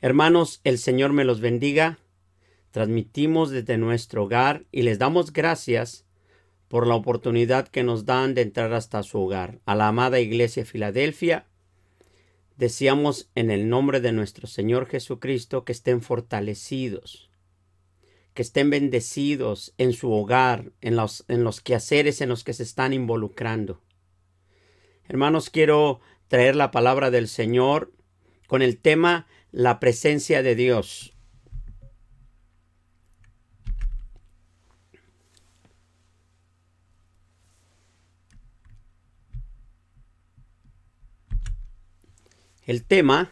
Hermanos, el Señor me los bendiga. Transmitimos desde nuestro hogar y les damos gracias por la oportunidad que nos dan de entrar hasta su hogar. A la amada Iglesia Filadelfia, deseamos en el nombre de nuestro Señor Jesucristo que estén fortalecidos, que estén bendecidos en su hogar, en los quehaceres en los que se están involucrando. Hermanos, quiero traer la palabra del Señor con el tema la presencia de Dios. El tema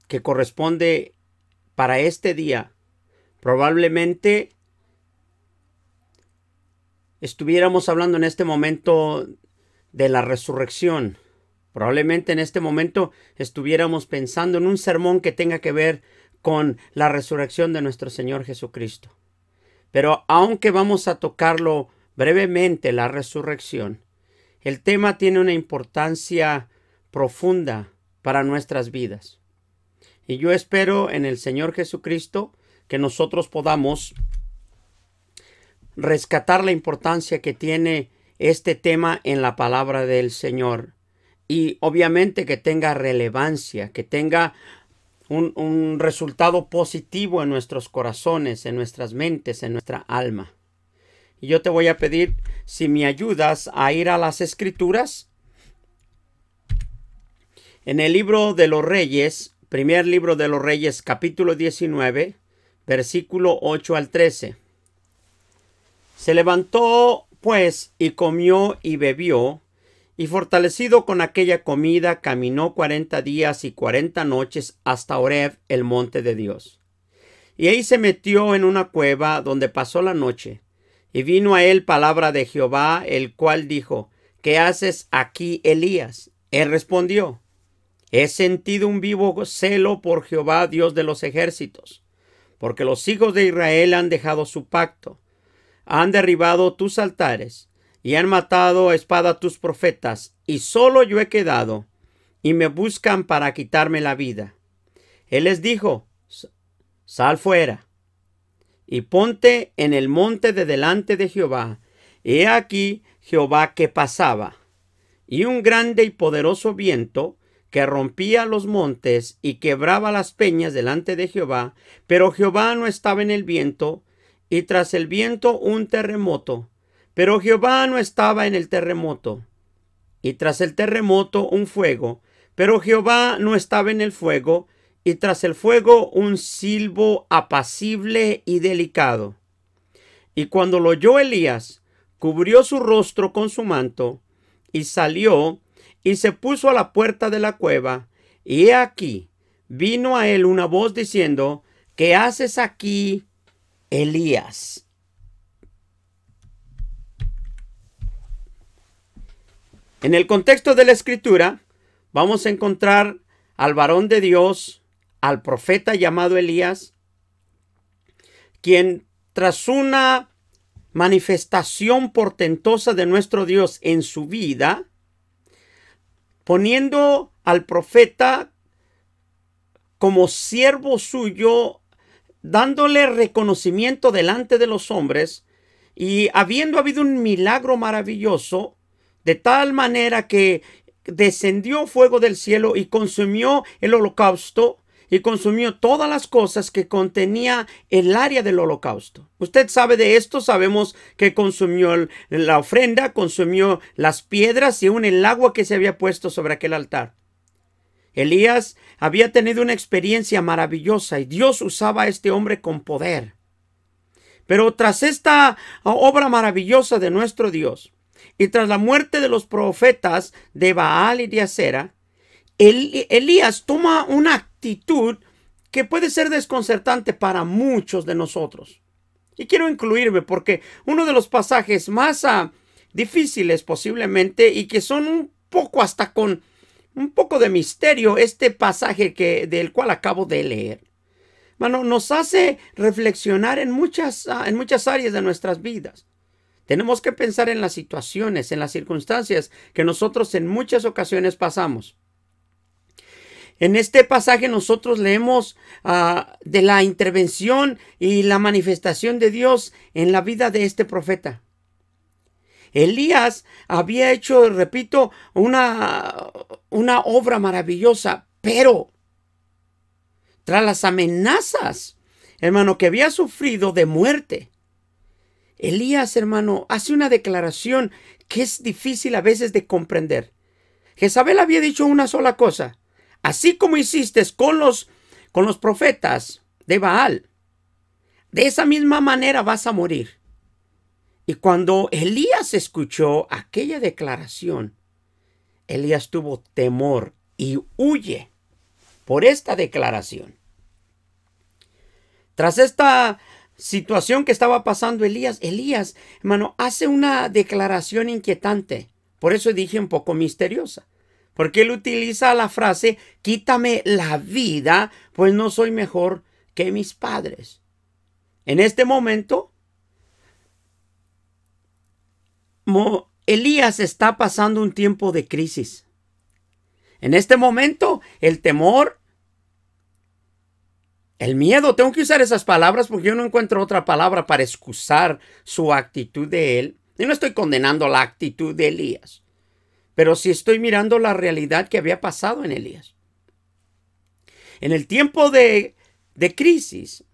que corresponde para este día, probablemente estuviéramos hablando en este momento de la resurrección. Probablemente en este momento estuviéramos pensando en un sermón que tenga que ver con la resurrección de nuestro Señor Jesucristo. Pero aunque vamos a tocarlo brevemente, la resurrección, el tema tiene una importancia profunda para nuestras vidas. Y yo espero en el Señor Jesucristo que nosotros podamos rescatar la importancia que tiene este tema en la palabra del Señor. Y obviamente que tenga relevancia, que tenga un resultado positivo en nuestros corazones, en nuestras mentes, en nuestra alma. Y yo te voy a pedir si me ayudas a ir a las Escrituras. En el libro de los Reyes, primer libro de los Reyes, capítulo 19, versículo 8 al 13. Se levantó, pues, y comió y bebió, y fortalecido con aquella comida, caminó 40 días y 40 noches hasta Horeb, el monte de Dios. Y ahí se metió en una cueva donde pasó la noche. Y vino a él palabra de Jehová, el cual dijo: ¿Qué haces aquí, Elías? Él respondió: He sentido un vivo celo por Jehová, Dios de los ejércitos, porque los hijos de Israel han dejado su pacto, han derribado tus altares, y han matado a espada tus profetas, y solo yo he quedado, y me buscan para quitarme la vida. Él les dijo: Sal fuera, y ponte en el monte de delante de Jehová. He aquí Jehová que pasaba, y un grande y poderoso viento que rompía los montes y quebraba las peñas delante de Jehová, pero Jehová no estaba en el viento, y tras el viento un terremoto, pero Jehová no estaba en el terremoto, y tras el terremoto un fuego, pero Jehová no estaba en el fuego, y tras el fuego un silbo apacible y delicado. Y cuando lo oyó Elías, cubrió su rostro con su manto, y salió, y se puso a la puerta de la cueva, y he aquí, vino a él una voz diciendo: ¿Qué haces aquí, Elías? En el contexto de la Escritura, vamos a encontrar al varón de Dios, al profeta llamado Elías, quien tras una manifestación portentosa de nuestro Dios en su vida, poniendo al profeta como siervo suyo, dándole reconocimiento delante de los hombres, y habiendo habido un milagro maravilloso, de tal manera que descendió fuego del cielo y consumió el holocausto y consumió todas las cosas que contenía el área del holocausto. Usted sabe de esto, sabemos que consumió la ofrenda, consumió las piedras y aún el agua que se había puesto sobre aquel altar. Elías había tenido una experiencia maravillosa y Dios usaba a este hombre con poder. Pero tras esta obra maravillosa de nuestro Dios, y tras la muerte de los profetas de Baal y de Acera, Elías toma una actitud que puede ser desconcertante para muchos de nosotros. Y quiero incluirme porque uno de los pasajes más difíciles posiblemente y que son un poco hasta con un poco de misterio, este pasaje del cual acabo de leer. hermano, nos hace reflexionar en muchas áreas de nuestras vidas. Tenemos que pensar en las situaciones, en las circunstancias que nosotros en muchas ocasiones pasamos. En este pasaje nosotros leemos de la intervención y la manifestación de Dios en la vida de este profeta. Elías había hecho, repito, una obra maravillosa, pero tras las amenazas, hermano, que había sufrido de muerte, Elías, hermano, hace una declaración que es difícil a veces de comprender. Jezabel había dicho una sola cosa: así como hiciste con los profetas de Baal, de esa misma manera vas a morir. Y cuando Elías escuchó aquella declaración, Elías tuvo temor y huye por esta declaración. Tras esta situación que estaba pasando Elías, hermano, hace una declaración inquietante. Por eso dije un poco misteriosa. Porque él utiliza la frase: quítame la vida, pues no soy mejor que mis padres. En este momento, Elías está pasando un tiempo de crisis. En este momento, el temor, el miedo, tengo que usar esas palabras porque yo no encuentro otra palabra para excusar su actitud de él. Y no estoy condenando la actitud de Elías, pero sí estoy mirando la realidad que había pasado en Elías. En el tiempo de crisis,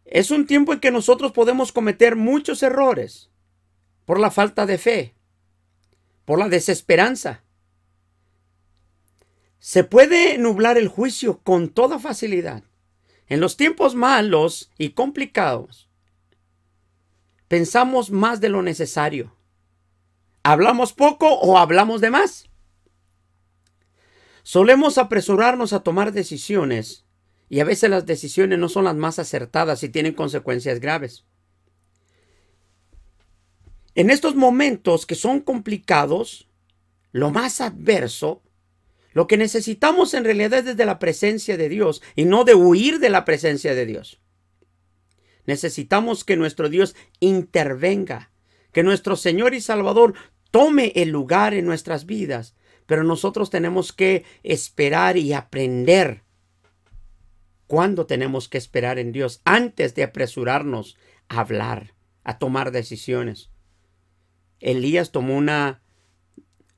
es un tiempo en que nosotros podemos cometer muchos errores por la falta de fe, por la desesperanza. Se puede nublar el juicio con toda facilidad. En los tiempos malos y complicados, pensamos más de lo necesario. ¿Hablamos poco o hablamos de más? Solemos apresurarnos a tomar decisiones y a veces las decisiones no son las más acertadas y tienen consecuencias graves. En estos momentos que son complicados, lo más adverso, lo que necesitamos en realidad es de la presencia de Dios y no de huir de la presencia de Dios. Necesitamos que nuestro Dios intervenga, que nuestro Señor y Salvador tome el lugar en nuestras vidas, pero nosotros tenemos que esperar y aprender cuándo tenemos que esperar en Dios antes de apresurarnos a hablar, a tomar decisiones. Elías tomó una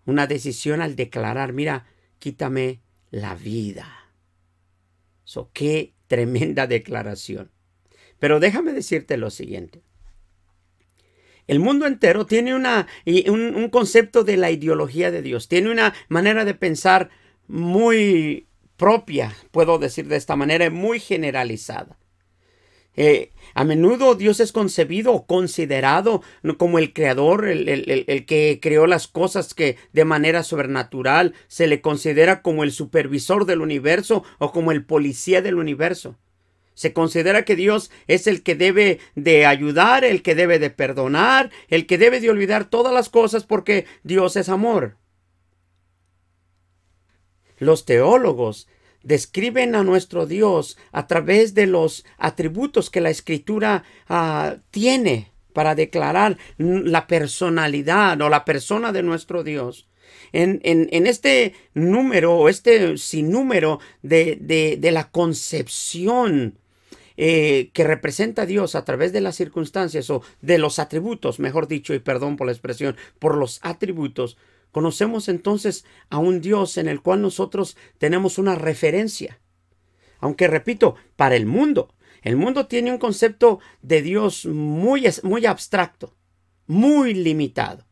decisión al declarar: mira, quítame la vida. Qué tremenda declaración. Pero déjame decirte lo siguiente. El mundo entero tiene un concepto de la ideología de Dios. Tiene una manera de pensar muy propia, puedo decir de esta manera, muy generalizada. A menudo Dios es concebido o considerado como el creador, el que creó las cosas, que de manera sobrenatural se le considera como el supervisor del universo o como el policía del universo. Se considera que Dios es el que debe de ayudar, el que debe de perdonar, el que debe de olvidar todas las cosas porque Dios es amor. Los teólogos describen a nuestro Dios a través de los atributos que la Escritura tiene para declarar la personalidad o la persona de nuestro Dios. En este número o este sinnúmero de la concepción que representa a Dios a través de las circunstancias o de los atributos, mejor dicho, y perdón por la expresión, por los atributos, conocemos entonces a un Dios en el cual nosotros tenemos una referencia. Aunque repito, para el mundo tiene un concepto de Dios muy abstracto, muy limitado.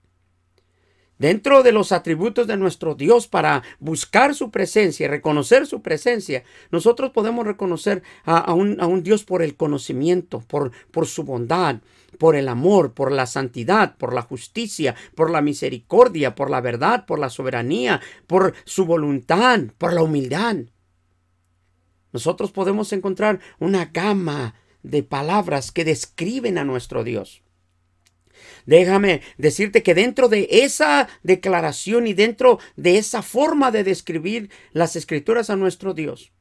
Dentro de los atributos de nuestro Dios, para buscar su presencia y reconocer su presencia, nosotros podemos reconocer a un Dios por el conocimiento, por su bondad, por el amor, por la santidad, por la justicia, por la misericordia, por la verdad, por la soberanía, por su voluntad, por la humildad. Nosotros podemos encontrar una gama de palabras que describen a nuestro Dios. Déjame decirte que dentro de esa declaración y dentro de esa forma de describir las Escrituras a nuestro Dios,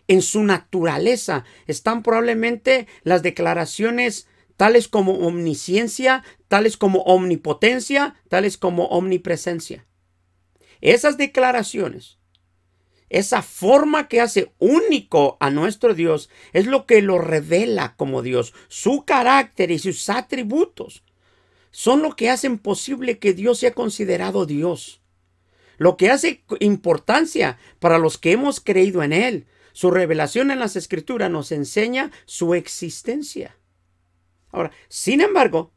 en su naturaleza están probablemente las declaraciones tales como omnisciencia, tales como omnipotencia, tales como omnipresencia. Esas declaraciones, esa forma que hace único a nuestro Dios, es lo que lo revela como Dios. Su carácter y sus atributos son lo que hacen posible que Dios sea considerado Dios. Lo que hace importancia para los que hemos creído en Él. Su revelación en las Escrituras nos enseña su existencia. Ahora, sin embargo,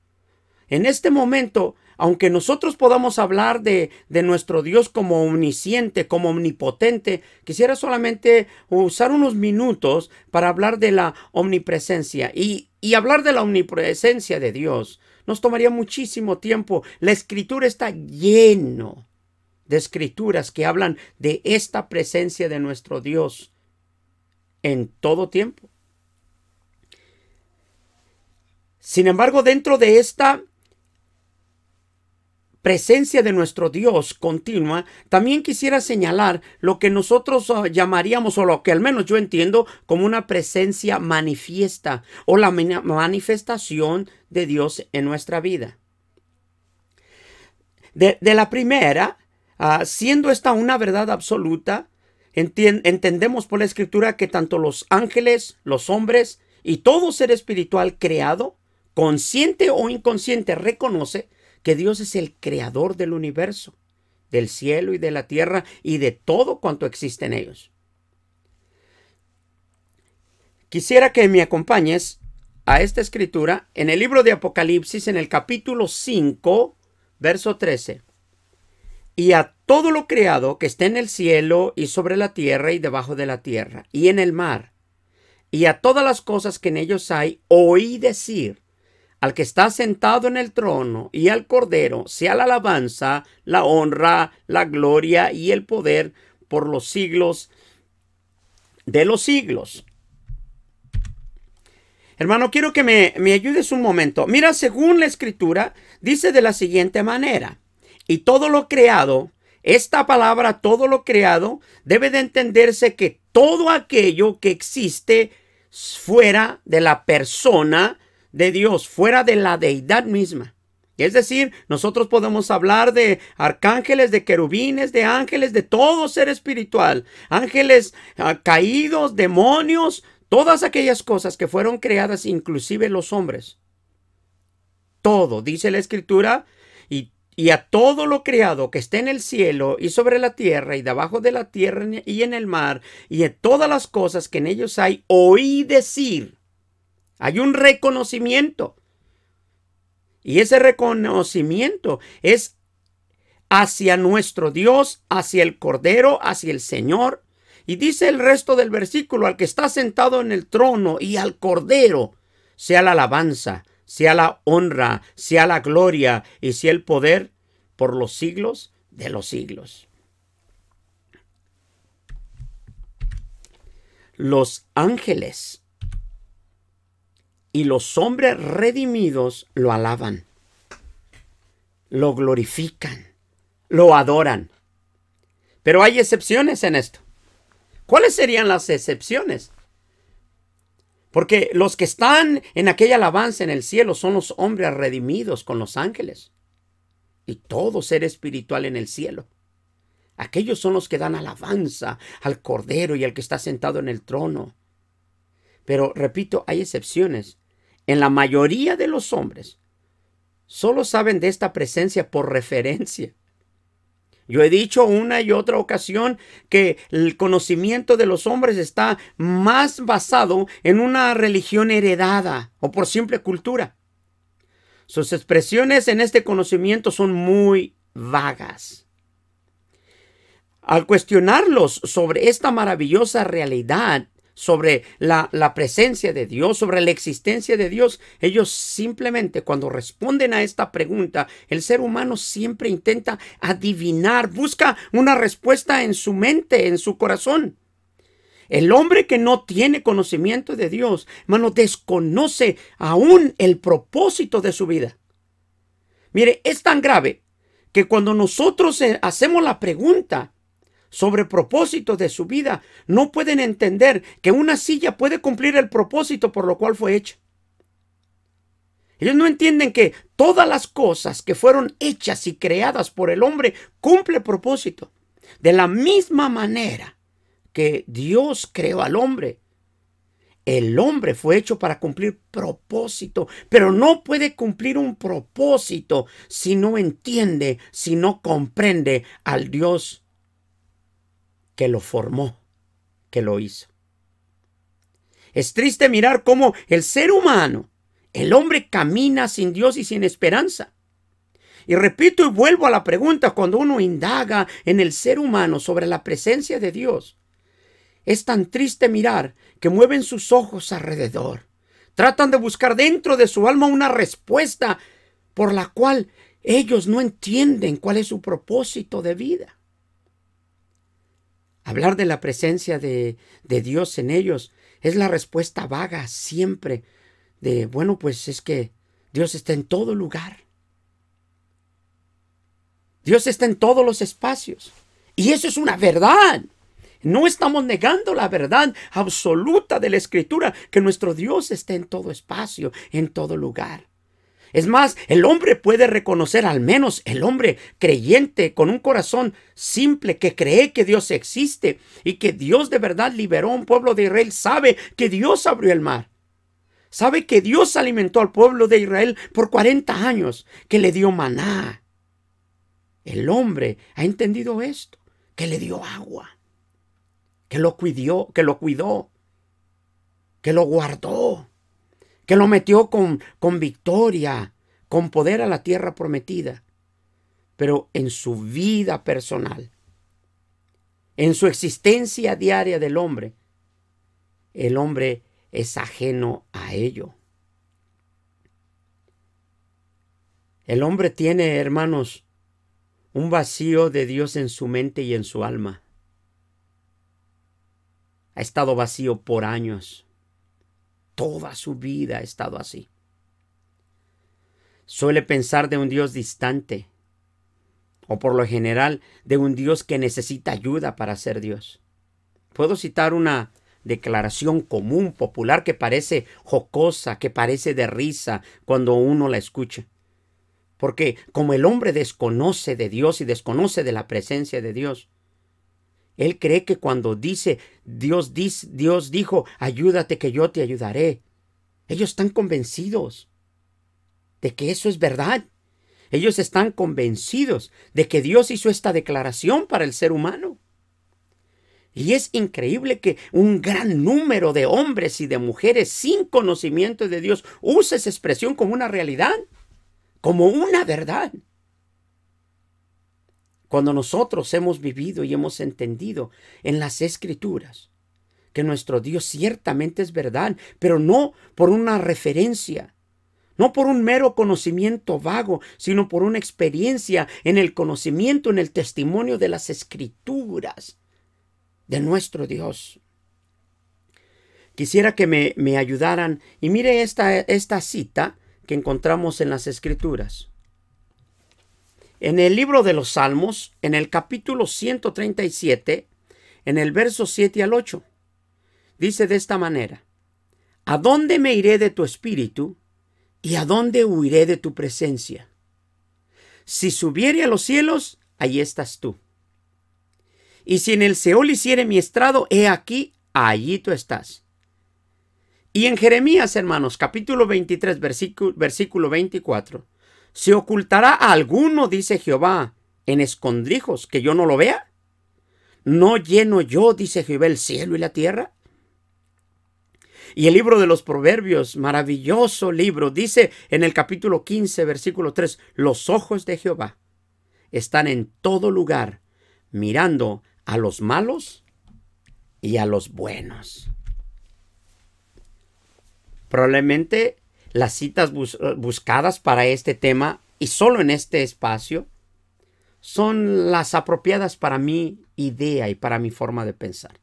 en este momento, aunque nosotros podamos hablar de nuestro Dios como omnisciente, como omnipotente, quisiera solamente usar unos minutos para hablar de la omnipresencia. Y hablar de la omnipresencia de Dios nos tomaría muchísimo tiempo. La Escritura está lleno de escrituras que hablan de esta presencia de nuestro Dios en todo tiempo. Sin embargo, dentro de esta presencia de nuestro Dios continua, también quisiera señalar lo que nosotros llamaríamos, o lo que al menos yo entiendo, como una presencia manifiesta o la manifestación de Dios en nuestra vida. De la primera, siendo esta una verdad absoluta, entendemos por la Escritura que tanto los ángeles, los hombres y todo ser espiritual creado, consciente o inconsciente, reconoce que Dios es el creador del universo, del cielo y de la tierra y de todo cuanto existe en ellos. Quisiera que me acompañes a esta escritura en el libro de Apocalipsis, en el capítulo 5, verso 13. Y a todo lo creado que está en el cielo y sobre la tierra y debajo de la tierra y en el mar, y a todas las cosas que en ellos hay, oí decir: al que está sentado en el trono y al Cordero sea la alabanza, la honra, la gloria y el poder por los siglos de los siglos. Hermano, quiero que me ayudes un momento. Mira, según la Escritura, dice de la siguiente manera: y todo lo creado, esta palabra todo lo creado, debe de entenderse que todo aquello que existe fuera de la persona de Dios, fuera de la deidad misma. Es decir, nosotros podemos hablar de arcángeles, de querubines, de ángeles, de todo ser espiritual, ángeles caídos, demonios, todas aquellas cosas que fueron creadas, inclusive los hombres. Todo, dice la Escritura, y a todo lo creado que esté en el cielo y sobre la tierra y debajo de la tierra y en el mar, y en todas las cosas que en ellos hay, oí decir. Hay un reconocimiento. Y ese reconocimiento es hacia nuestro Dios, hacia el Cordero, hacia el Señor. Y dice el resto del versículo: al que está sentado en el trono y al Cordero sea la alabanza, sea la honra, sea la gloria y sea el poder por los siglos de los siglos. Los ángeles y los hombres redimidos lo alaban, lo glorifican, lo adoran. Pero hay excepciones en esto. ¿Cuáles serían las excepciones? Porque los que están en aquella alabanza en el cielo son los hombres redimidos con los ángeles y todo ser espiritual en el cielo. Aquellos son los que dan alabanza al Cordero y al que está sentado en el trono. Pero, repito, hay excepciones. En la mayoría de los hombres solo saben de esta presencia por referencia. Yo he dicho una y otra ocasión que el conocimiento de los hombres está más basado en una religión heredada o por simple cultura. Sus expresiones en este conocimiento son muy vagas. Al cuestionarlos sobre esta maravillosa realidad, sobre la presencia de Dios, sobre la existencia de Dios, ellos simplemente, cuando responden a esta pregunta, el ser humano siempre intenta adivinar, busca una respuesta en su mente, en su corazón. El hombre que no tiene conocimiento de Dios, hermano, desconoce aún el propósito de su vida. Mire, es tan grave que cuando nosotros hacemos la pregunta sobre propósitos de su vida, no pueden entender que una silla puede cumplir el propósito por lo cual fue hecha. Ellos no entienden que todas las cosas que fueron hechas y creadas por el hombre cumplen propósito. De la misma manera que Dios creó al hombre, el hombre fue hecho para cumplir propósito, pero no puede cumplir un propósito si no entiende, si no comprende al Dios que lo formó, que lo hizo. Es triste mirar cómo el ser humano, el hombre, camina sin Dios y sin esperanza. Y repito y vuelvo a la pregunta, cuando uno indaga en el ser humano sobre la presencia de Dios, es tan triste mirar que mueven sus ojos alrededor. Tratan de buscar dentro de su alma una respuesta por la cual ellos no entienden cuál es su propósito de vida. Hablar de la presencia de Dios en ellos es la respuesta vaga siempre de, bueno, pues es que Dios está en todo lugar. Dios está en todos los espacios. Y eso es una verdad. No estamos negando la verdad absoluta de la Escritura, que nuestro Dios está en todo espacio, en todo lugar. Es más, el hombre puede reconocer, al menos el hombre creyente con un corazón simple que cree que Dios existe y que Dios de verdad liberó a un pueblo de Israel, sabe que Dios abrió el mar. Sabe que Dios alimentó al pueblo de Israel por 40 años, que le dio maná. El hombre ha entendido esto, que le dio agua, que lo cuidó, que lo guardó, que lo metió con victoria, con poder a la tierra prometida. Pero en su vida personal, en su existencia diaria del hombre, el hombre es ajeno a ello. El hombre tiene, hermanos, un vacío de Dios en su mente y en su alma. Ha estado vacío por años. Toda su vida ha estado así. Suele pensar de un Dios distante, o por lo general de un Dios que necesita ayuda para ser Dios. Puedo citar una declaración común, popular, que parece jocosa, que parece de risa cuando uno la escucha. Porque como el hombre desconoce de Dios y desconoce de la presencia de Dios, él cree que cuando Dios dijo, ayúdate que yo te ayudaré. Ellos están convencidos de que eso es verdad. Ellos están convencidos de que Dios hizo esta declaración para el ser humano. Y es increíble que un gran número de hombres y de mujeres sin conocimiento de Dios use esa expresión como una realidad, como una verdad. Cuando nosotros hemos vivido y hemos entendido en las Escrituras que nuestro Dios ciertamente es verdad, pero no por una referencia, no por un mero conocimiento vago, sino por una experiencia en el conocimiento, en el testimonio de las Escrituras de nuestro Dios. Quisiera que me ayudaran y mire esta cita que encontramos en las Escrituras. En el libro de los Salmos, en el capítulo 137, en el verso 7 al 8, dice de esta manera: ¿A dónde me iré de tu espíritu y a dónde huiré de tu presencia? Si subiere a los cielos, allí estás tú. Y si en el Seol hiciere mi estrado, he aquí, allí tú estás. Y en Jeremías, hermanos, capítulo 23, versículo 24, ¿se ocultará a alguno, dice Jehová, en escondrijos que yo no lo vea? ¿No lleno yo, dice Jehová, el cielo y la tierra? Y el libro de los Proverbios, maravilloso libro, dice en el capítulo 15, versículo 3, los ojos de Jehová están en todo lugar, mirando a los malos y a los buenos. Probablemente las citas buscadas para este tema, y solo en este espacio, son las apropiadas para mi idea y para mi forma de pensar.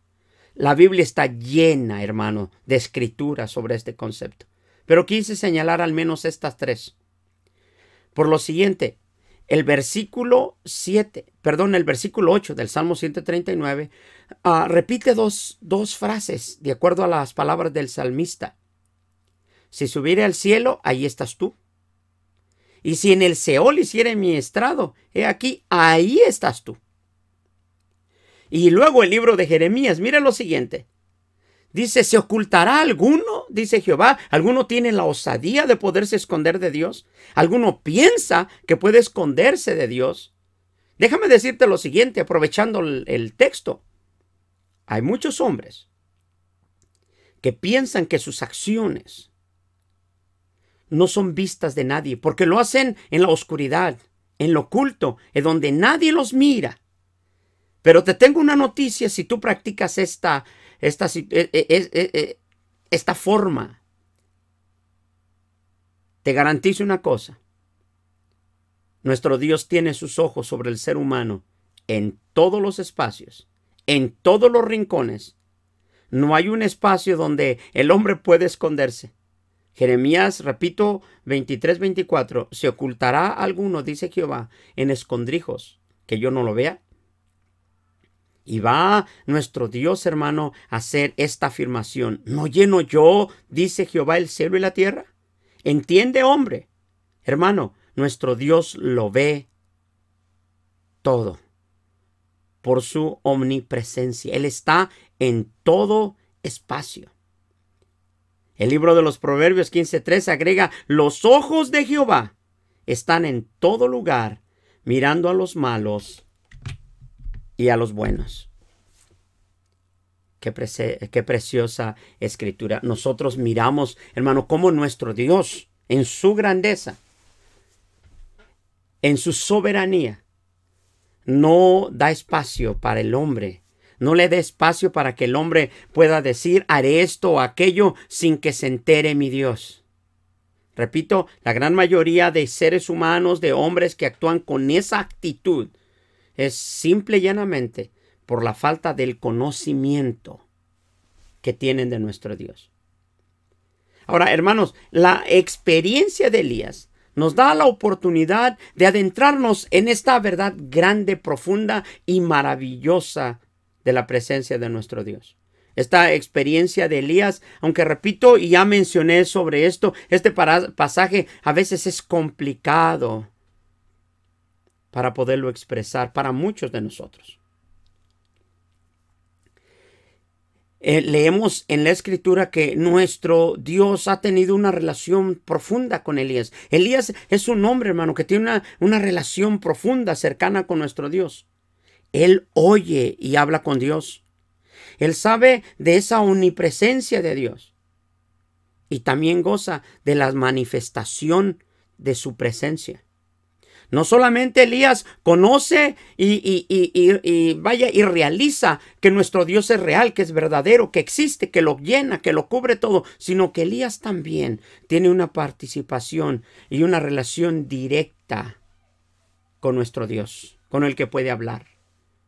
La Biblia está llena, hermano, de escrituras sobre este concepto. Pero quise señalar al menos estas tres. Por lo siguiente, el versículo 8 del Salmo 139 repite dos frases de acuerdo a las palabras del salmista. Si subiere al cielo, ahí estás tú. Y si en el Seol hiciere mi estrado, he aquí, ahí estás tú. Y luego el libro de Jeremías, mira lo siguiente. Dice, ¿se ocultará alguno? Dice Jehová. ¿Alguno tiene la osadía de poderse esconder de Dios? ¿Alguno piensa que puede esconderse de Dios? Déjame decirte lo siguiente, aprovechando el texto. Hay muchos hombres que piensan que sus acciones no son vistas de nadie, porque lo hacen en la oscuridad, en lo oculto, en donde nadie los mira. Pero te tengo una noticia: si tú practicas esta forma, te garantizo una cosa: nuestro Dios tiene sus ojos sobre el ser humano en todos los espacios, en todos los rincones. No hay un espacio donde el hombre puede esconderse. Jeremías, repito, 23-24, ¿se ocultará alguno, dice Jehová, en escondrijos, que yo no lo vea? Y va nuestro Dios, hermano, a hacer esta afirmación: ¿no lleno yo, dice Jehová, el cielo y la tierra? ¿Entiende, hombre? Hermano, nuestro Dios lo ve todo por su omnipresencia. Él está en todo espacio. El libro de los Proverbios 15:3 agrega: los ojos de Jehová están en todo lugar, mirando a los malos y a los buenos. Qué preciosa escritura. Nosotros miramos, hermano, cómo nuestro Dios, en su grandeza, en su soberanía, no da espacio para el hombre. No le dé espacio para que el hombre pueda decir: haré esto o aquello, sin que se entere mi Dios. Repito, la gran mayoría de seres humanos, de hombres que actúan con esa actitud, es simple y llanamente por la falta del conocimiento que tienen de nuestro Dios. Ahora, hermanos, la experiencia de Elías nos da la oportunidad de adentrarnos en esta verdad grande, profunda y maravillosa de la presencia de nuestro Dios. Esta experiencia de Elías, aunque repito y ya mencioné sobre esto, este pasaje a veces es complicado para poderlo expresar para muchos de nosotros. Leemos en la Escritura que nuestro Dios ha tenido una relación profunda con Elías. Elías es un hombre, hermano, que tiene una relación profunda, cercana con nuestro Dios. Él oye y habla con Dios. Él sabe de esa omnipresencia de Dios. Y también goza de la manifestación de su presencia. No solamente Elías conoce y realiza que nuestro Dios es real, que es verdadero, que existe, que lo llena, que lo cubre todo, sino que Elías también tiene una participación y una relación directa con nuestro Dios, con el que puede hablar,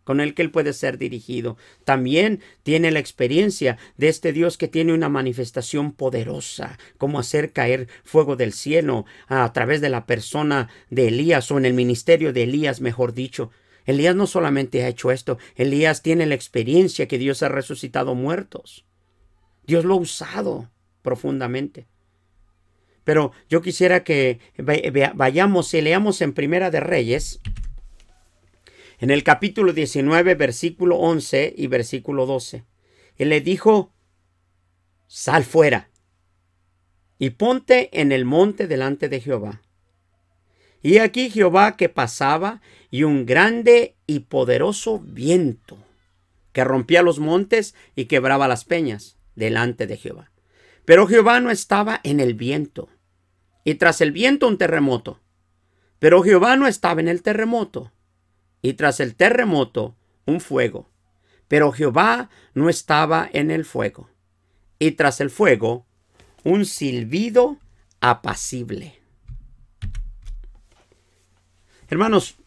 con el que él puede ser dirigido. También tiene la experiencia de este Dios que tiene una manifestación poderosa, como hacer caer fuego del cielo a través de la persona de Elías, o en el ministerio de Elías, mejor dicho. Elías no solamente ha hecho esto, Elías tiene la experiencia que Dios ha resucitado muertos. Dios lo ha usado profundamente. Pero yo quisiera que vayamos y leamos en Primera de Reyes, en el capítulo 19, versículo 11 y versículo 12. Él le dijo: sal fuera y ponte en el monte delante de Jehová. Y aquí Jehová que pasaba, y un grande y poderoso viento que rompía los montes y quebraba las peñas delante de Jehová. Pero Jehová no estaba en el viento, y tras el viento un terremoto. Pero Jehová no estaba en el terremoto, y tras el terremoto un fuego. Pero Jehová no estaba en el fuego, y tras el fuego un silbido apacible. Hermanos,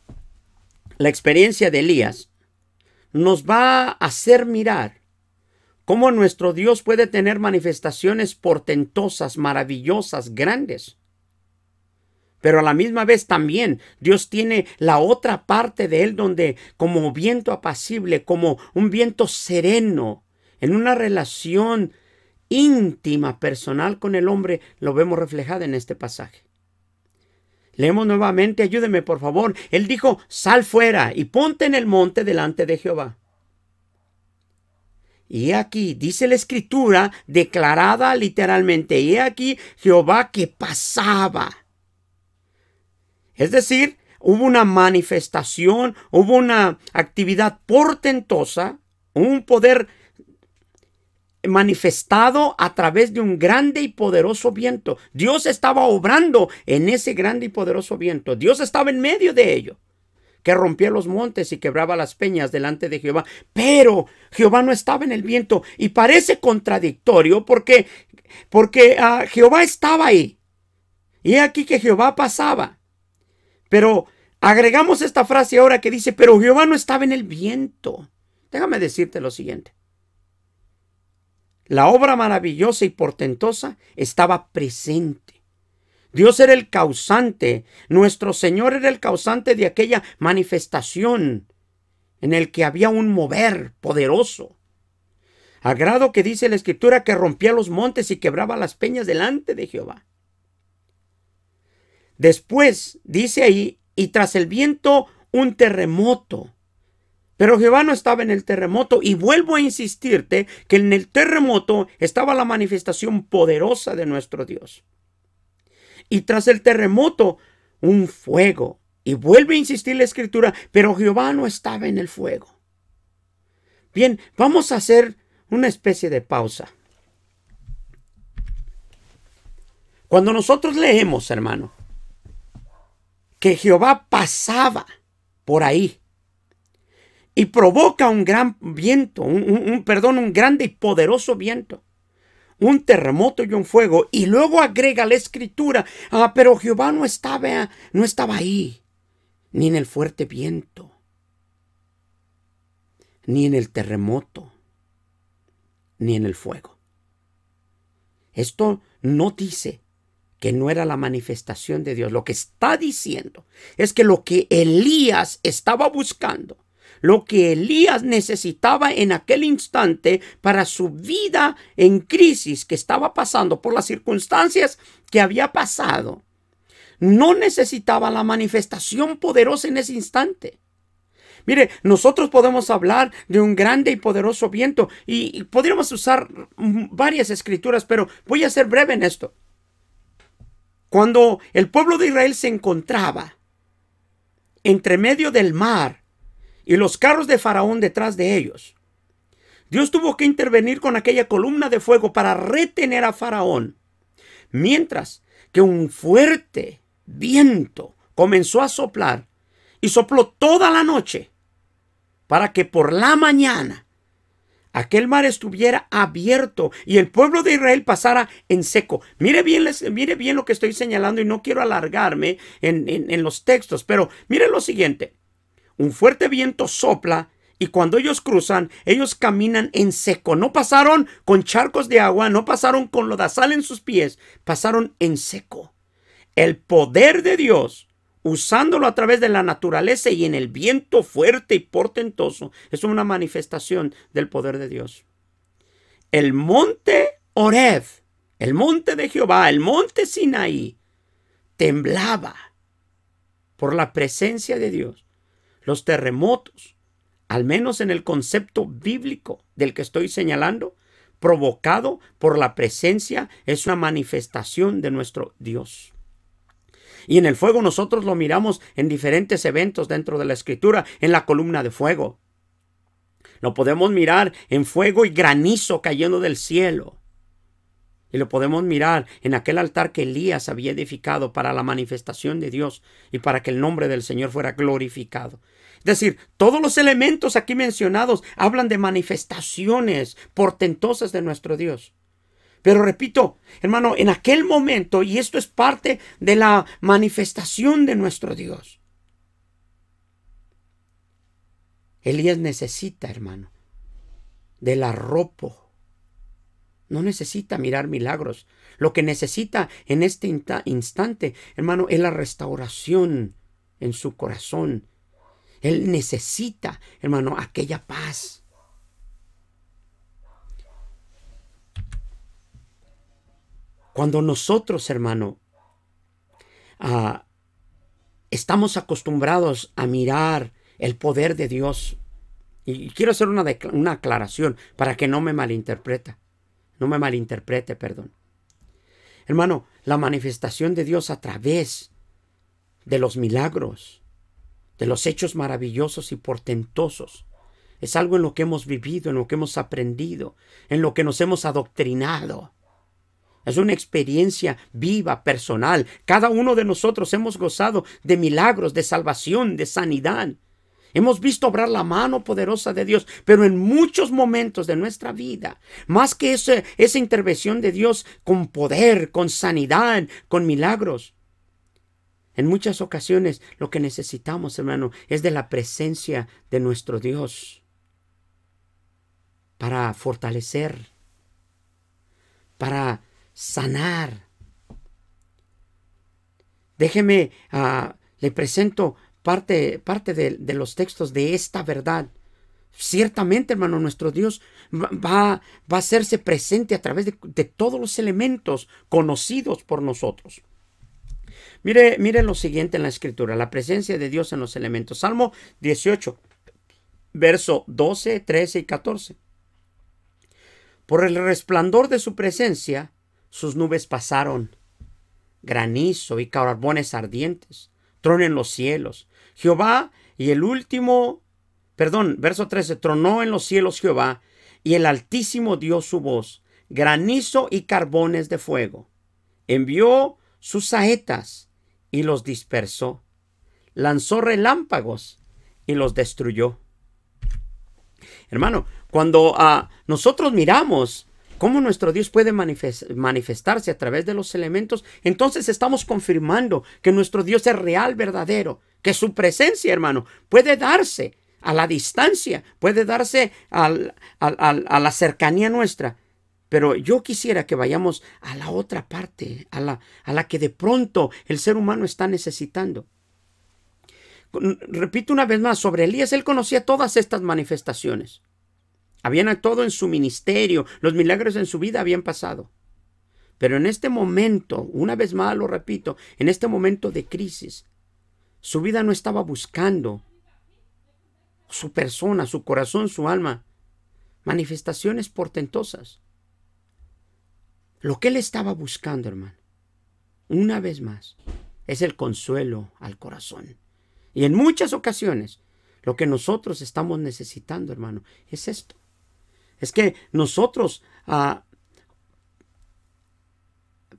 la experiencia de Elías nos va a hacer mirar cómo nuestro Dios puede tener manifestaciones portentosas, maravillosas, grandes. Pero a la misma vez también Dios tiene la otra parte de él donde como viento apacible, como un viento sereno, en una relación íntima, personal con el hombre, lo vemos reflejado en este pasaje. Leemos nuevamente, ayúdeme por favor. Él dijo, sal fuera y ponte en el monte delante de Jehová. Y aquí dice la escritura declarada literalmente, y aquí Jehová que pasaba. Es decir, hubo una manifestación, hubo una actividad portentosa, un poder manifestado a través de un grande y poderoso viento. Dios estaba obrando en ese grande y poderoso viento. Dios estaba en medio de ello, que rompía los montes y quebraba las peñas delante de Jehová. Pero Jehová no estaba en el viento y parece contradictorio porque Jehová estaba ahí. Y aquí que Jehová pasaba. Pero agregamos esta frase ahora que dice, pero Jehová no estaba en el viento. Déjame decirte lo siguiente. La obra maravillosa y portentosa estaba presente. Dios era el causante, nuestro Señor era el causante de aquella manifestación en el que había un mover poderoso. Al grado que dice la Escritura que rompía los montes y quebraba las peñas delante de Jehová. Después dice ahí, y tras el viento un terremoto. Pero Jehová no estaba en el terremoto, y vuelvo a insistirte que en el terremoto estaba la manifestación poderosa de nuestro Dios. Y tras el terremoto, un fuego. Y vuelve a insistir la Escritura, pero Jehová no estaba en el fuego. Bien, vamos a hacer una especie de pausa. Cuando nosotros leemos, hermano, que Jehová pasaba por ahí y provoca un gran viento, un grande y poderoso viento, un terremoto y un fuego, y luego agrega la Escritura, pero Jehová no estaba ahí, ni en el fuerte viento, ni en el terremoto, ni en el fuego. Esto no dice que no era la manifestación de Dios. Lo que está diciendo es que lo que Elías estaba buscando, lo que Elías necesitaba en aquel instante para su vida en crisis que estaba pasando por las circunstancias que había pasado, no necesitaba la manifestación poderosa en ese instante. Mire, nosotros podemos hablar de un grande y poderoso viento y podríamos usar varias escrituras, pero voy a ser breve en esto. Cuando el pueblo de Israel se encontraba entre medio del mar y los carros de Faraón detrás de ellos, Dios tuvo que intervenir con aquella columna de fuego para retener a Faraón, mientras que un fuerte viento comenzó a soplar y sopló toda la noche para que por la mañana aquel mar estuviera abierto y el pueblo de Israel pasara en seco. Mire bien lo que estoy señalando y no quiero alargarme en los textos, pero mire lo siguiente. Un fuerte viento sopla y cuando ellos cruzan, ellos caminan en seco. No pasaron con charcos de agua, no pasaron con lodazal en sus pies, pasaron en seco. El poder de Dios, usándolo a través de la naturaleza y en el viento fuerte y portentoso, es una manifestación del poder de Dios. El monte Horeb, el monte de Jehová, el monte Sinaí, temblaba por la presencia de Dios. Los terremotos, al menos en el concepto bíblico del que estoy señalando, provocado por la presencia, es una manifestación de nuestro Dios. Y en el fuego nosotros lo miramos en diferentes eventos dentro de la Escritura, en la columna de fuego. Lo podemos mirar en fuego y granizo cayendo del cielo. Y lo podemos mirar en aquel altar que Elías había edificado para la manifestación de Dios y para que el nombre del Señor fuera glorificado. Es decir, todos los elementos aquí mencionados hablan de manifestaciones portentosas de nuestro Dios. Pero repito, hermano, en aquel momento, y esto es parte de la manifestación de nuestro Dios, Elías necesita, hermano, del arropo. No necesita mirar milagros. Lo que necesita en este instante, hermano, es la restauración en su corazón. Él necesita, hermano, aquella paz. Cuando nosotros, hermano, estamos acostumbrados a mirar el poder de Dios. Y quiero hacer una aclaración para que no me malinterprete, perdón. Hermano, la manifestación de Dios a través de los milagros, de los hechos maravillosos y portentosos, es algo en lo que hemos vivido, en lo que hemos aprendido, en lo que nos hemos adoctrinado. Es una experiencia viva, personal. Cada uno de nosotros hemos gozado de milagros, de salvación, de sanidad. Hemos visto obrar la mano poderosa de Dios, pero en muchos momentos de nuestra vida, más que esa intervención de Dios con poder, con sanidad, con milagros, en muchas ocasiones lo que necesitamos, hermano, es de la presencia de nuestro Dios para fortalecer, para sanar. Déjeme, le presento parte de los textos de esta verdad. Ciertamente, hermano, nuestro Dios va a hacerse presente a través de todos los elementos conocidos por nosotros. Mire lo siguiente en la Escritura, la presencia de Dios en los elementos. Salmo 18, verso 12, 13 y 14. Por el resplandor de su presencia, sus nubes pasaron, granizo y carbones ardientes, trono en los cielos. Jehová y verso 13, tronó en los cielos Jehová, y el Altísimo dio su voz, granizo y carbones de fuego. Envió sus saetas y los dispersó, lanzó relámpagos y los destruyó. Hermano, cuando nosotros miramos cómo nuestro Dios puede manifestarse a través de los elementos, entonces estamos confirmando que nuestro Dios es real, verdadero, que su presencia, hermano, puede darse a la distancia, puede darse a la cercanía nuestra. Pero yo quisiera que vayamos a la otra parte, a la que de pronto el ser humano está necesitando. Repito una vez más, sobre Elías, él conocía todas estas manifestaciones. Habían actuado en su ministerio, los milagros en su vida habían pasado. Pero en este momento, una vez más lo repito, en este momento de crisis, su vida no estaba buscando su persona, su corazón, su alma, manifestaciones portentosas. Lo que él estaba buscando, hermano, una vez más, es el consuelo al corazón. Y en muchas ocasiones, lo que nosotros estamos necesitando, hermano, es esto. Es que nosotros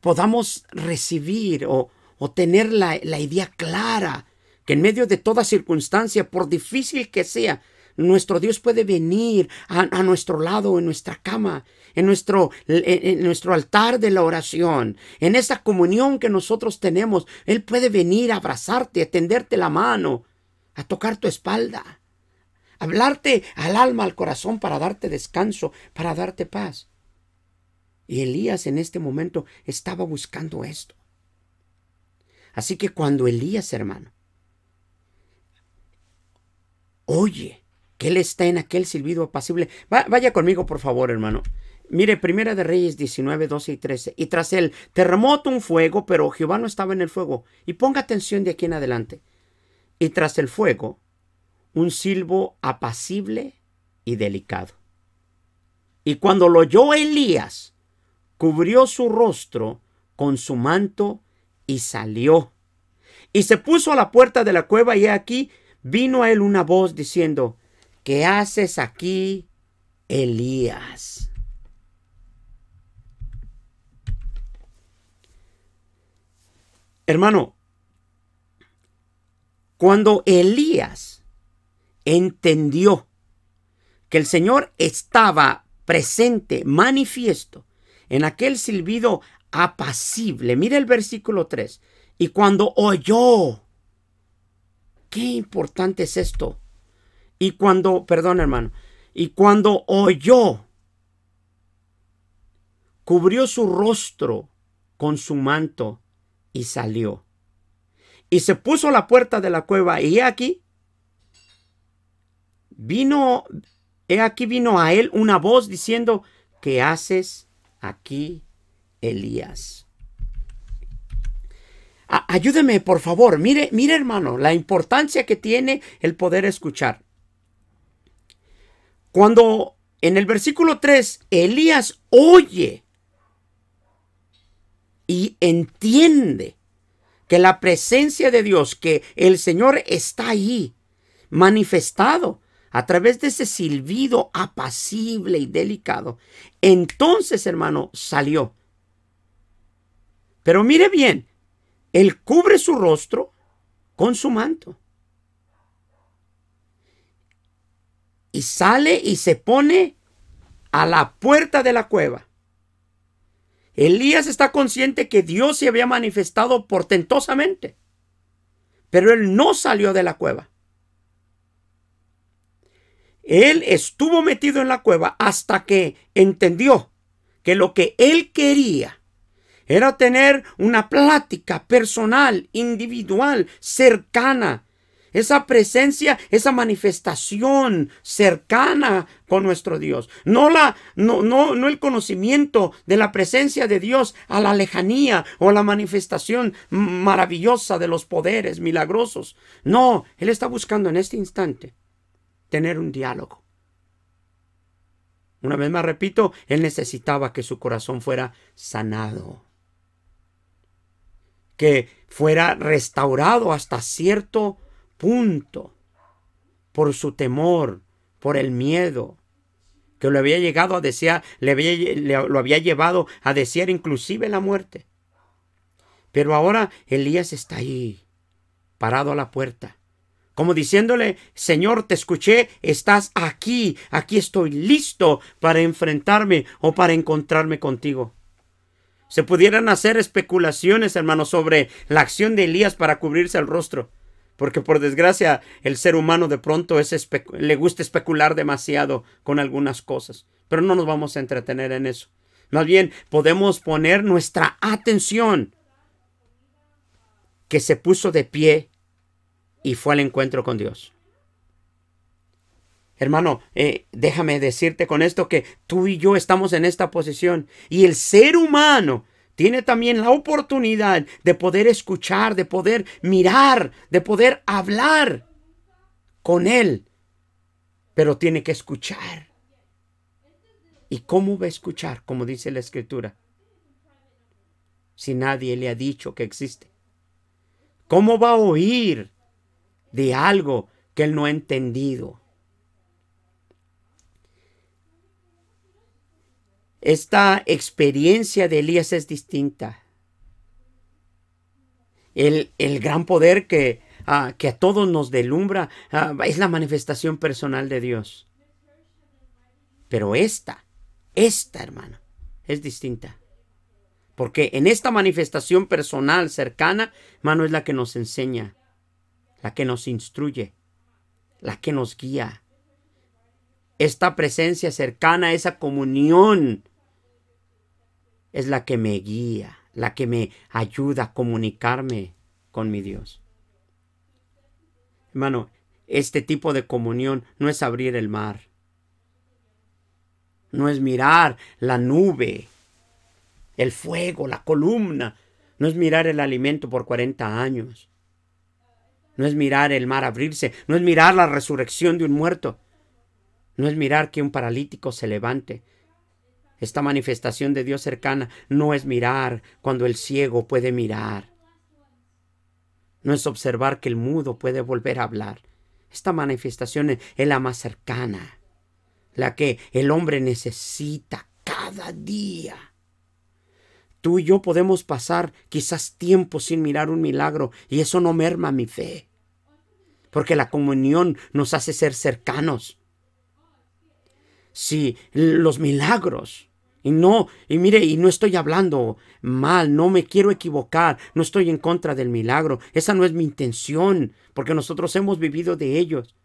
podamos recibir o tener la idea clara que en medio de toda circunstancia, por difícil que sea, nuestro Dios puede venir a nuestro lado, en nuestra cama, en nuestro altar de la oración, en esa comunión que nosotros tenemos. Él puede venir a abrazarte, a tenderte la mano, a tocar tu espalda, a hablarte al alma, al corazón, para darte descanso, para darte paz. Y Elías en este momento estaba buscando esto. Así que cuando Elías, hermano, oye que él está en aquel silbido apacible. Vaya conmigo, por favor, hermano. Mire, Primera de Reyes 19, 12 y 13. Y tras el terremoto un fuego, pero Jehová no estaba en el fuego. Y ponga atención de aquí en adelante. Y tras el fuego, un silbo apacible y delicado. Y cuando lo oyó Elías, cubrió su rostro con su manto y salió. Y se puso a la puerta de la cueva, y aquí vino a él una voz diciendo: ¿qué haces aquí, Elías? Hermano, cuando Elías entendió que el Señor estaba presente, manifiesto, en aquel silbido apacible, mire el versículo 3, y cuando oyó, qué importante es esto. Y cuando oyó, cubrió su rostro con su manto y salió. Y se puso a la puerta de la cueva, y he aquí vino a él una voz diciendo: ¿qué haces aquí, Elías? Ayúdeme, por favor. Mire, hermano, la importancia que tiene el poder escuchar. Cuando en el versículo 3, Elías oye y entiende que la presencia de Dios, que el Señor está ahí, manifestado a través de ese silbido apacible y delicado, entonces, hermano, salió. Pero mire bien, él cubre su rostro con su manto. Y sale y se pone a la puerta de la cueva. Elías está consciente que Dios se había manifestado portentosamente, pero él no salió de la cueva. Él estuvo metido en la cueva hasta que entendió que lo que él quería era tener una plática personal, individual, cercana. Esa presencia, esa manifestación cercana con nuestro Dios. No el conocimiento de la presencia de Dios a la lejanía o la manifestación maravillosa de los poderes milagrosos. No, él está buscando en este instante tener un diálogo. Una vez más repito, él necesitaba que su corazón fuera sanado, que fuera restaurado hasta cierto punto por su temor, por el miedo, que lo había llegado a desear, lo había llevado a desear inclusive la muerte. Pero ahora Elías está ahí, parado a la puerta, como diciéndole: Señor, te escuché, estás aquí estoy listo para enfrentarme o para encontrarme contigo. Se pudieran hacer especulaciones, hermanos, sobre la acción de Elías para cubrirse el rostro, porque por desgracia el ser humano de pronto le gusta especular demasiado con algunas cosas, pero no nos vamos a entretener en eso. Más bien podemos poner nuestra atención que se puso de pie y fue al encuentro con Dios. Hermano, déjame decirte con esto que tú y yo estamos en esta posición, y el ser humano tiene también la oportunidad de poder escuchar, de poder mirar, de poder hablar con Él, pero tiene que escuchar. ¿Y cómo va a escuchar? Como dice la Escritura, si nadie le ha dicho que existe. ¿Cómo va a oír de algo que él no ha entendido? Esta experiencia de Elías es distinta. El gran poder que a todos nos deslumbra es la manifestación personal de Dios. Pero esta, hermano, es distinta. Porque en esta manifestación personal cercana, hermano, es la que nos enseña, la que nos instruye, la que nos guía. Esta presencia cercana, esa comunión, es la que me guía, la que me ayuda a comunicarme con mi Dios. Hermano, este tipo de comunión no es abrir el mar, no es mirar la nube, el fuego, la columna, no es mirar el alimento por 40 años, no es mirar el mar abrirse, no es mirar la resurrección de un muerto, no es mirar que un paralítico se levante. Esta manifestación de Dios cercana no es mirar cuando el ciego puede mirar, no es observar que el mudo puede volver a hablar. Esta manifestación es la más cercana, la que el hombre necesita cada día. Tú y yo podemos pasar quizás tiempo sin mirar un milagro, y eso no merma mi fe, porque la comunión nos hace ser cercanos. Si los milagros, y no estoy hablando mal, no me quiero equivocar, no estoy en contra del milagro, esa no es mi intención, porque nosotros hemos vivido de ellos.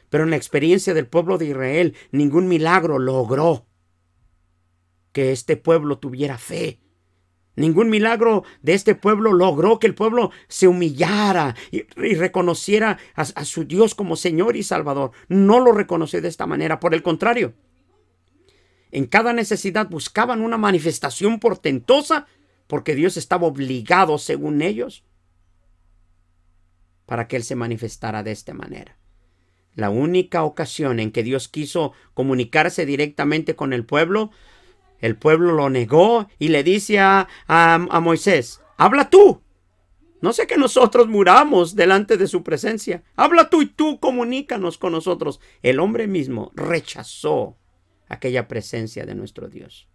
Pero en la experiencia del pueblo de Israel, ningún milagro logró que este pueblo tuviera fe. Ningún milagro de este pueblo logró que el pueblo se humillara y reconociera a su Dios como Señor y Salvador. No lo reconoció de esta manera. Por el contrario, en cada necesidad buscaban una manifestación portentosa porque Dios estaba obligado, según ellos, para que Él se manifestara de esta manera. La única ocasión en que Dios quiso comunicarse directamente con el pueblo lo negó y le dice a Moisés, habla tú. No sé que nosotros muramos delante de su presencia. Habla tú y tú comunícanos con nosotros. El hombre mismo rechazó aquella presencia de nuestro Dios.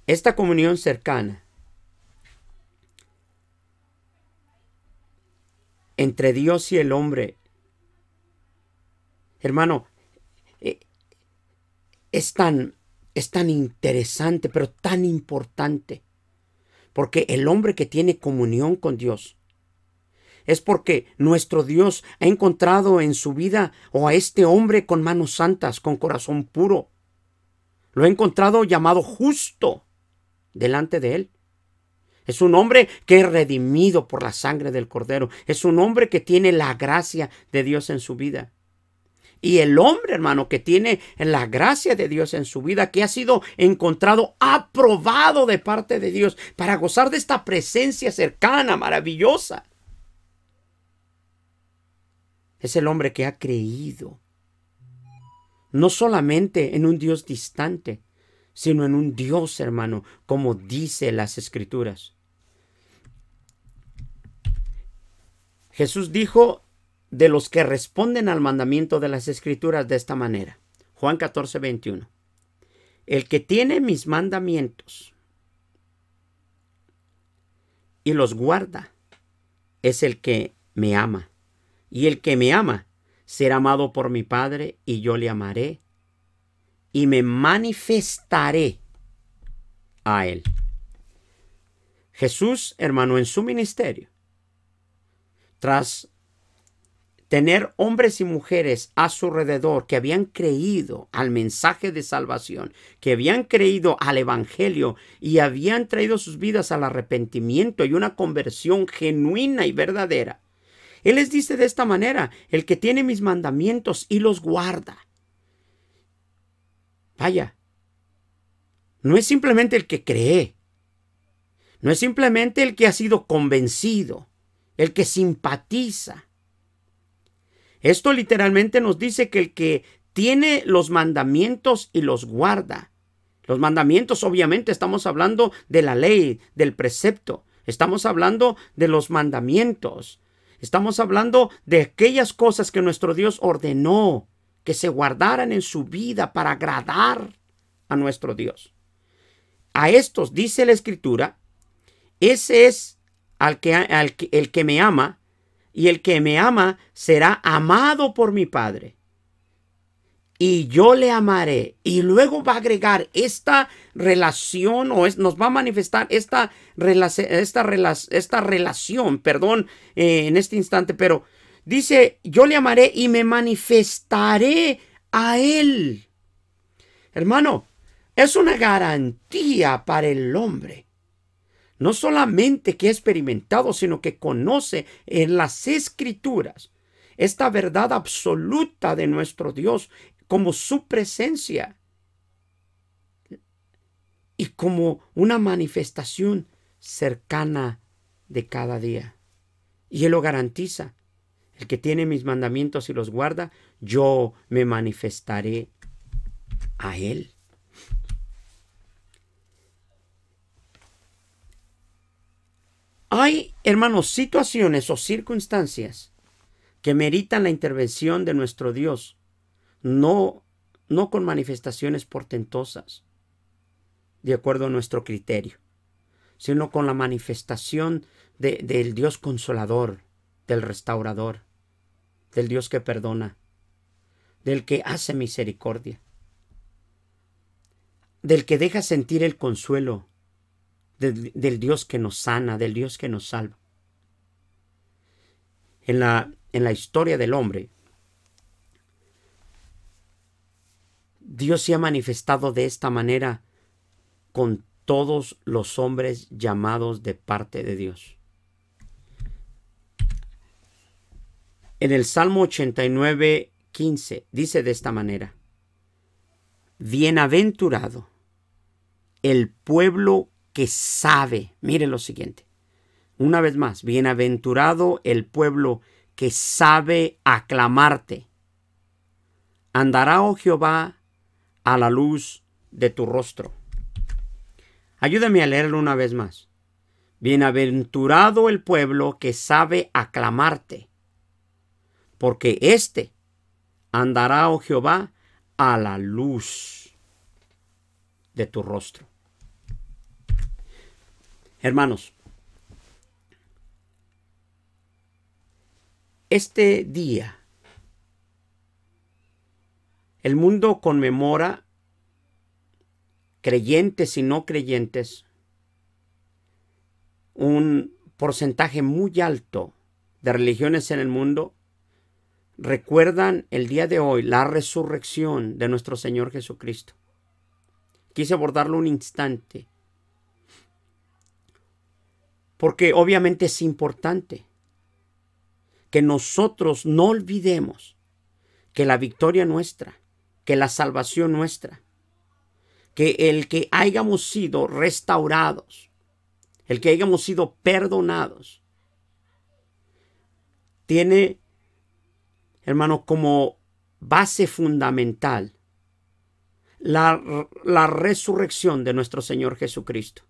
Esta comunión cercana entre Dios y el hombre, hermano, es tan interesante, pero tan importante. Porque el hombre que tiene comunión con Dios es porque nuestro Dios ha encontrado en su vida o a este hombre con manos santas, con corazón puro. Lo ha encontrado llamado justo delante de él. Es un hombre que es redimido por la sangre del Cordero. Es un hombre que tiene la gracia de Dios en su vida. Y el hombre, hermano, que tiene la gracia de Dios en su vida, que ha sido encontrado, aprobado de parte de Dios para gozar de esta presencia cercana, maravillosa. Es el hombre que ha creído, no solamente en un Dios distante, sino en un Dios, hermano, como dice las Escrituras. Jesús dijo de los que responden al mandamiento de las Escrituras de esta manera. Juan 14:21. El que tiene mis mandamientos y los guarda es el que me ama. Y el que me ama será amado por mi Padre, y yo le amaré y me manifestaré a él. Jesús, hermano, en su ministerio, tras tener hombres y mujeres a su alrededor que habían creído al mensaje de salvación, que habían creído al evangelio y habían traído sus vidas al arrepentimiento y una conversión genuina y verdadera, Él les dice de esta manera: el que tiene mis mandamientos y los guarda. Vaya, no es simplemente el que cree, no es simplemente el que ha sido convencido, el que simpatiza. Esto literalmente nos dice que el que tiene los mandamientos y los guarda. Los mandamientos, obviamente, estamos hablando de la ley, del precepto. Estamos hablando de los mandamientos. Estamos hablando de aquellas cosas que nuestro Dios ordenó que se guardaran en su vida para agradar a nuestro Dios. A estos, dice la Escritura, ese es el que me ama, y el que me ama será amado por mi Padre, y yo le amaré. Y luego va a agregar esta relación, nos va a manifestar esta relación, en este instante, pero dice: yo le amaré y me manifestaré a él. Hermano, es una garantía para el hombre. No solamente que ha experimentado, sino que conoce en las Escrituras esta verdad absoluta de nuestro Dios como su presencia y como una manifestación cercana de cada día. Y Él lo garantiza: el que tiene mis mandamientos y los guarda, yo me manifestaré a Él. Hay, hermanos, situaciones o circunstancias que meritan la intervención de nuestro Dios, no con manifestaciones portentosas, de acuerdo a nuestro criterio, sino con la manifestación del Dios consolador, del restaurador, del Dios que perdona, del que hace misericordia, del que deja sentir el consuelo, del Dios que nos sana, del Dios que nos salva. En la historia del hombre, Dios se ha manifestado de esta manera con todos los hombres llamados de parte de Dios. En el Salmo 89:15 dice de esta manera: bienaventurado el pueblo que sabe. Mire lo siguiente. Una vez más, bienaventurado el pueblo que sabe aclamarte. Andará, oh Jehová, a la luz de tu rostro. Ayúdame a leerlo una vez más. Bienaventurado el pueblo que sabe aclamarte, porque éste andará, oh Jehová, a la luz de tu rostro. Hermanos, este día el mundo conmemora, creyentes y no creyentes, un porcentaje muy alto de religiones en el mundo recuerdan el día de hoy la resurrección de nuestro Señor Jesucristo. Quise abordarlo un instante, porque obviamente es importante que nosotros no olvidemos que la victoria nuestra, que la salvación nuestra, que el que hayamos sido restaurados, el que hayamos sido perdonados, tiene, hermano, como base fundamental la resurrección de nuestro Señor Jesucristo.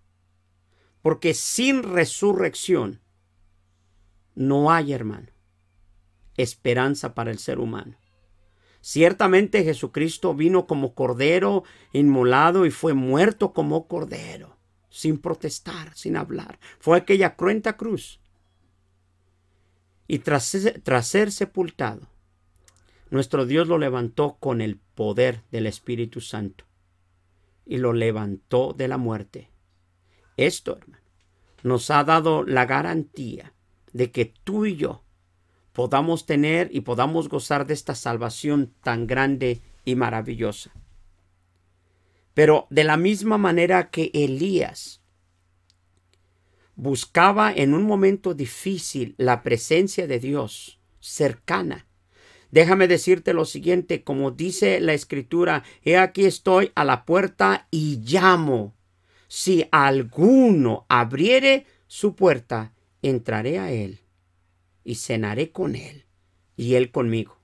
Porque sin resurrección no hay, hermano, esperanza para el ser humano. Ciertamente Jesucristo vino como cordero inmolado y fue muerto como cordero, sin protestar, sin hablar. Fue aquella cruenta cruz. Y tras ser sepultado, nuestro Dios lo levantó con el poder del Espíritu Santo y lo levantó de la muerte. Esto, hermano, nos ha dado la garantía de que tú y yo podamos tener y podamos gozar de esta salvación tan grande y maravillosa. Pero de la misma manera que Elías buscaba en un momento difícil la presencia de Dios cercana, déjame decirte lo siguiente, como dice la Escritura: he aquí estoy a la puerta y llamo. Si alguno abriere su puerta, entraré a él y cenaré con él y él conmigo.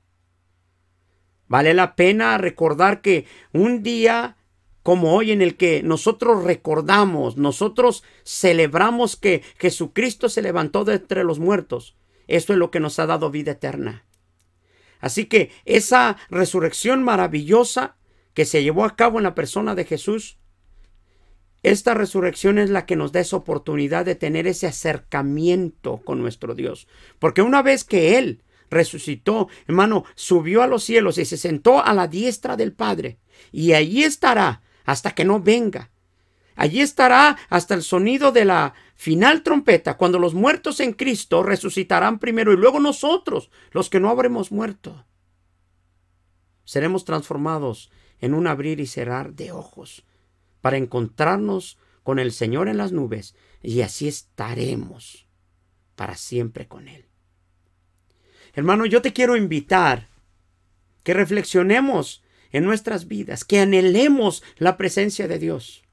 Vale la pena recordar que un día como hoy, en el que nosotros recordamos, nosotros celebramos que Jesucristo se levantó de entre los muertos, esto es lo que nos ha dado vida eterna. Así que esa resurrección maravillosa que se llevó a cabo en la persona de Jesús, esta resurrección es la que nos da esa oportunidad de tener ese acercamiento con nuestro Dios. Porque una vez que Él resucitó, hermano, subió a los cielos y se sentó a la diestra del Padre. Y allí estará hasta que no venga. Allí estará hasta el sonido de la final trompeta, cuando los muertos en Cristo resucitarán primero y luego nosotros, los que no habremos muerto, seremos transformados en un abrir y cerrar de ojos para encontrarnos con el Señor en las nubes, y así estaremos para siempre con Él. Hermano, yo te quiero invitar que reflexionemos en nuestras vidas, que anhelemos la presencia de Dios.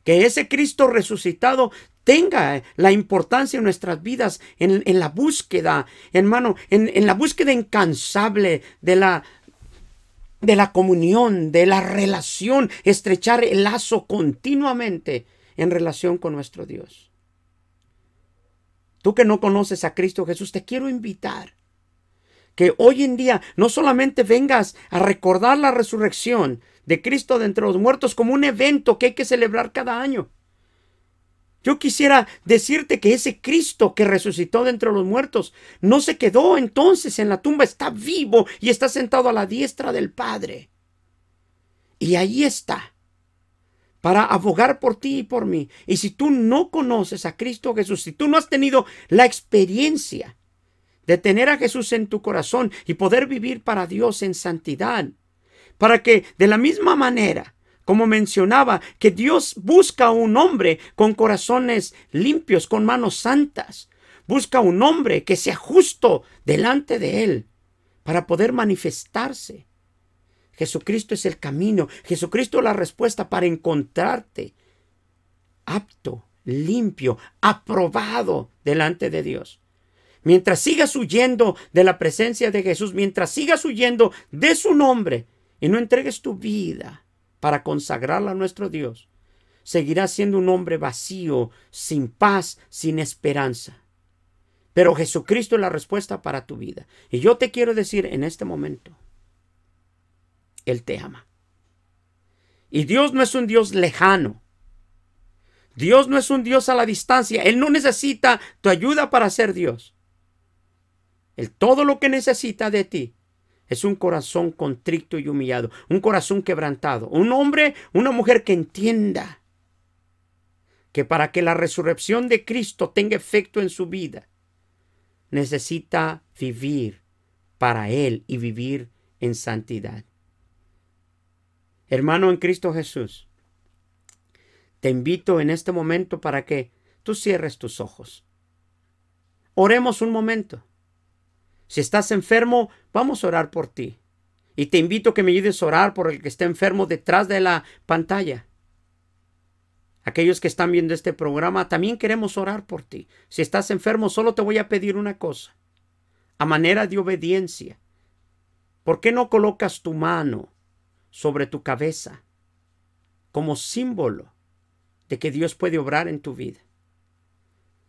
Que ese Cristo resucitado tenga la importancia en nuestras vidas, en la búsqueda, hermano, en la búsqueda incansable de la comunión, de la relación, estrechar el lazo continuamente en relación con nuestro Dios. Tú que no conoces a Cristo Jesús, te quiero invitar que hoy en día no solamente vengas a recordar la resurrección de Cristo de entre los muertos como un evento que hay que celebrar cada año. Yo quisiera decirte que ese Cristo que resucitó de entre los muertos no se quedó entonces en la tumba, está vivo y está sentado a la diestra del Padre. Y ahí está, para abogar por ti y por mí. Y si tú no conoces a Cristo Jesús, si tú no has tenido la experiencia de tener a Jesús en tu corazón y poder vivir para Dios en santidad, para que de la misma manera como mencionaba, que Dios busca un hombre con corazones limpios, con manos santas. Busca un hombre que sea justo delante de Él para poder manifestarse. Jesucristo es el camino. Jesucristo es la respuesta para encontrarte apto, limpio, aprobado delante de Dios. Mientras sigas huyendo de la presencia de Jesús, mientras sigas huyendo de su nombre y no entregues tu vida para consagrarla a nuestro Dios, seguirás siendo un hombre vacío, sin paz, sin esperanza. Pero Jesucristo es la respuesta para tu vida. Y yo te quiero decir en este momento, Él te ama. Y Dios no es un Dios lejano. Dios no es un Dios a la distancia. Él no necesita tu ayuda para ser Dios. Él todo lo que necesita de ti es un corazón contrito y humillado, un corazón quebrantado, un hombre, una mujer que entienda que para que la resurrección de Cristo tenga efecto en su vida, necesita vivir para Él y vivir en santidad. Hermano en Cristo Jesús, te invito en este momento para que tú cierres tus ojos. Oremos un momento. Si estás enfermo, vamos a orar por ti. Y te invito a que me ayudes a orar por el que esté enfermo detrás de la pantalla. Aquellos que están viendo este programa, también queremos orar por ti. Si estás enfermo, solo te voy a pedir una cosa. A manera de obediencia, ¿por qué no colocas tu mano sobre tu cabeza como símbolo de que Dios puede obrar en tu vida?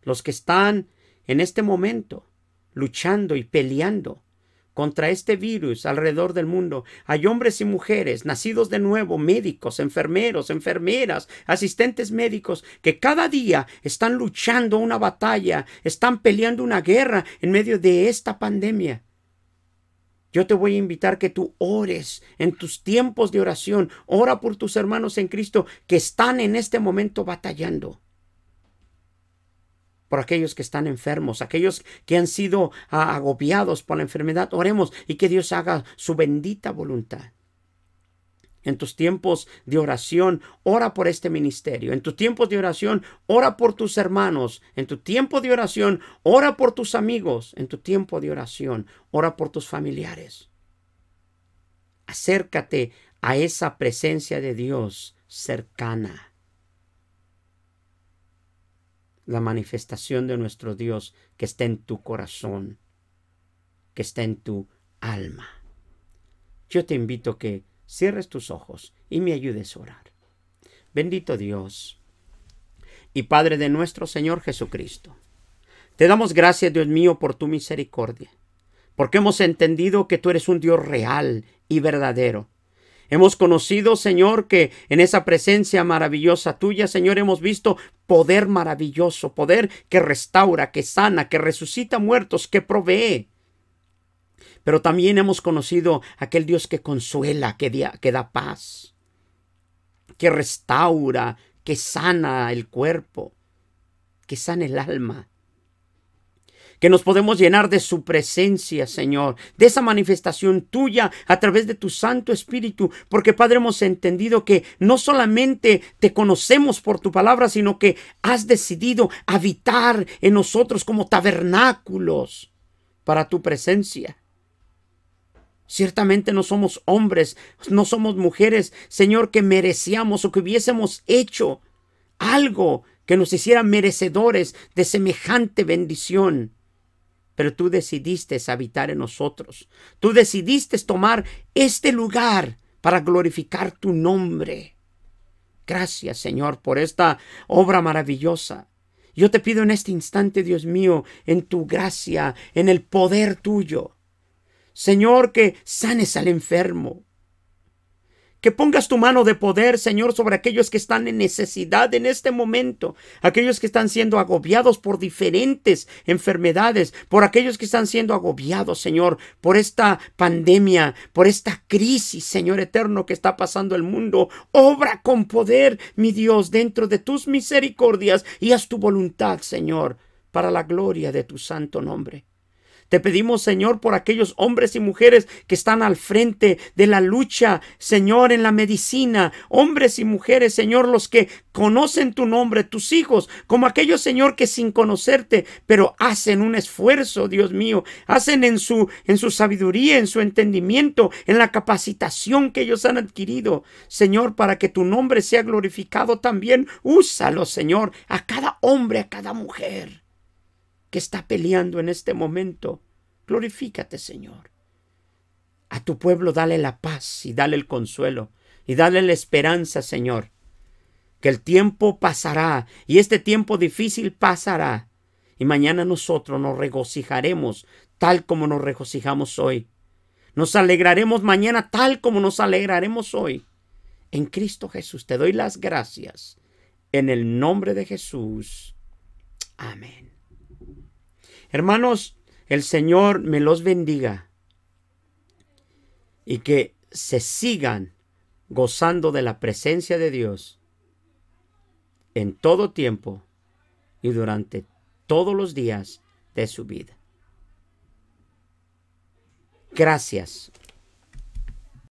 Los que están en este momento luchando y peleando contra este virus alrededor del mundo, hay hombres y mujeres nacidos de nuevo, médicos, enfermeros, enfermeras, asistentes médicos, que cada día están luchando una batalla, están peleando una guerra en medio de esta pandemia. Yo te voy a invitar que tú ores en tus tiempos de oración. Ora por tus hermanos en Cristo que están en este momento batallando. Por aquellos que están enfermos, aquellos que han sido agobiados por la enfermedad. Oremos y que Dios haga su bendita voluntad. En tus tiempos de oración, ora por este ministerio. En tus tiempos de oración, ora por tus hermanos. En tu tiempo de oración, ora por tus amigos. En tu tiempo de oración, ora por tus familiares. Acércate a esa presencia de Dios cercana. La manifestación de nuestro Dios que está en tu corazón, que está en tu alma. Yo te invito a que cierres tus ojos y me ayudes a orar. Bendito Dios y Padre de nuestro Señor Jesucristo, te damos gracias, Dios mío, por tu misericordia, porque hemos entendido que tú eres un Dios real y verdadero. Hemos conocido, Señor, que en esa presencia maravillosa tuya, Señor, hemos visto poder maravilloso, poder que restaura, que sana, que resucita muertos, que provee. Pero también hemos conocido aquel Dios que consuela, que da paz, que restaura, que sana el cuerpo, que sana el alma. Que nos podemos llenar de su presencia, Señor, de esa manifestación tuya a través de tu Santo Espíritu, porque, Padre, hemos entendido que no solamente te conocemos por tu palabra, sino que has decidido habitar en nosotros como tabernáculos para tu presencia. Ciertamente no somos hombres, no somos mujeres, Señor, que merecíamos o que hubiésemos hecho algo que nos hiciera merecedores de semejante bendición. Pero tú decidiste habitar en nosotros. Tú decidiste tomar este lugar para glorificar tu nombre. Gracias, Señor, por esta obra maravillosa. Yo te pido en este instante, Dios mío, en tu gracia, en el poder tuyo, Señor, que sanes al enfermo. Que pongas tu mano de poder, Señor, sobre aquellos que están en necesidad en este momento. Aquellos que están siendo agobiados por diferentes enfermedades. Por aquellos que están siendo agobiados, Señor, por esta pandemia, por esta crisis, Señor eterno, que está pasando el mundo. Obra con poder, mi Dios, dentro de tus misericordias y haz tu voluntad, Señor, para la gloria de tu santo nombre. Te pedimos, Señor, por aquellos hombres y mujeres que están al frente de la lucha, Señor, en la medicina. Hombres y mujeres, Señor, los que conocen tu nombre, tus hijos, como aquellos, Señor, que sin conocerte, pero hacen un esfuerzo, Dios mío, hacen en su sabiduría, en su entendimiento, en la capacitación que ellos han adquirido, Señor, para que tu nombre sea glorificado también. Úsalo, Señor, a cada hombre, a cada mujer que está peleando en este momento. Glorifícate, Señor. A tu pueblo dale la paz y dale el consuelo y dale la esperanza, Señor, que el tiempo pasará y este tiempo difícil pasará y mañana nosotros nos regocijaremos tal como nos regocijamos hoy. Nos alegraremos mañana tal como nos alegraremos hoy. En Cristo Jesús te doy las gracias. En el nombre de Jesús. Amén. Hermanos, el Señor me los bendiga y que se sigan gozando de la presencia de Dios en todo tiempo y durante todos los días de su vida. Gracias